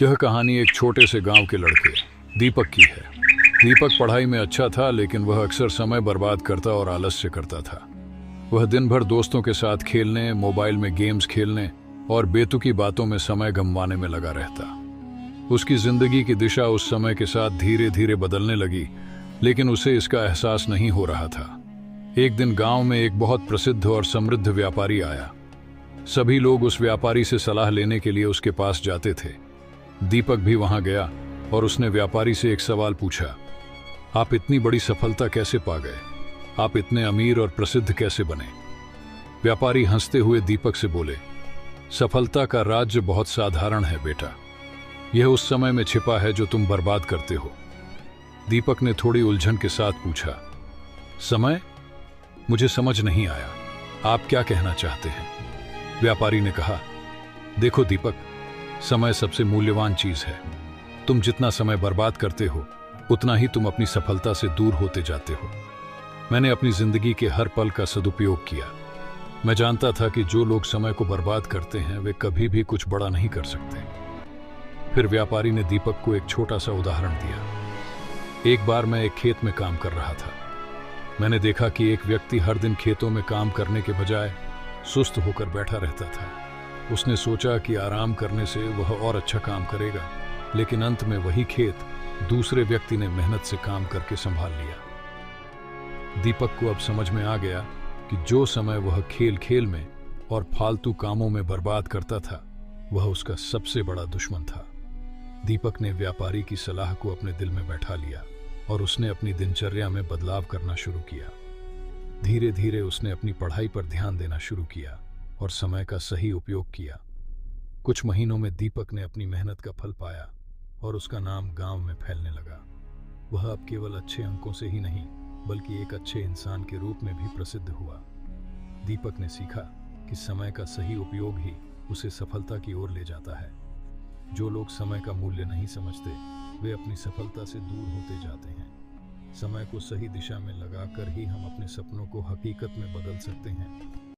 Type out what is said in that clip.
यह कहानी एक छोटे से गांव के लड़के दीपक की है। दीपक पढ़ाई में अच्छा था, लेकिन वह अक्सर समय बर्बाद करता और आलस्य करता था। वह दिन भर दोस्तों के साथ खेलने, मोबाइल में गेम्स खेलने और बेतुकी बातों में समय गंवाने में लगा रहता। उसकी जिंदगी की दिशा उस समय के साथ धीरे धीरे बदलने लगी, लेकिन उसे इसका एहसास नहीं हो रहा था। एक दिन गांव में एक बहुत प्रसिद्ध और समृद्ध व्यापारी आया। सभी लोग उस व्यापारी से सलाह लेने के लिए उसके पास जाते थे। दीपक भी वहां गया और उसने व्यापारी से एक सवाल पूछा, आप इतनी बड़ी सफलता कैसे पा गए? आप इतने अमीर और प्रसिद्ध कैसे बने? व्यापारी हंसते हुए दीपक से बोले, सफलता का राज्य बहुत साधारण है बेटा। यह उस समय में छिपा है जो तुम बर्बाद करते हो। दीपक ने थोड़ी उलझन के साथ पूछा, समय? मुझे समझ नहीं आया, आप क्या कहना चाहते हैं? व्यापारी ने कहा, देखो दीपक, समय सबसे मूल्यवान चीज है। तुम जितना समय बर्बाद करते हो, उतना ही तुम अपनी सफलता से दूर होते जाते हो। मैंने अपनी जिंदगी के हर पल का सदुपयोग किया। मैं जानता था कि जो लोग समय को बर्बाद करते हैं वे कभी भी कुछ बड़ा नहीं कर सकते। फिर व्यापारी ने दीपक को एक छोटा सा उदाहरण दिया। एक बार मैं एक खेत में काम कर रहा था। मैंने देखा कि एक व्यक्ति हर दिन खेतों में काम करने के बजाय सुस्त होकर बैठा रहता था। उसने सोचा कि आराम करने से वह और अच्छा काम करेगा, लेकिन अंत में वही खेत दूसरे व्यक्ति ने मेहनत से काम करके संभाल लिया। दीपक को अब समझ में आ गया कि जो समय वह खेल खेल में और फालतू कामों में बर्बाद करता था, वह उसका सबसे बड़ा दुश्मन था। दीपक ने व्यापारी की सलाह को अपने दिल में बैठा लिया और उसने अपनी दिनचर्या में बदलाव करना शुरू किया। धीरे धीरे उसने अपनी पढ़ाई पर ध्यान देना शुरू किया और समय का सही उपयोग किया। कुछ महीनों में दीपक ने अपनी मेहनत का फल पाया और उसका नाम गांव में फैलने लगा। वह अब केवल अच्छे अंकों से ही नहीं, बल्कि एक अच्छे इंसान के रूप में भी प्रसिद्ध हुआ। दीपक ने सीखा कि समय का सही उपयोग ही उसे सफलता की ओर ले जाता है। जो लोग समय का मूल्य नहीं समझते, वे अपनी सफलता से दूर होते जाते हैं। समय को सही दिशा में लगाकर ही हम अपने सपनों को हकीकत में बदल सकते हैं।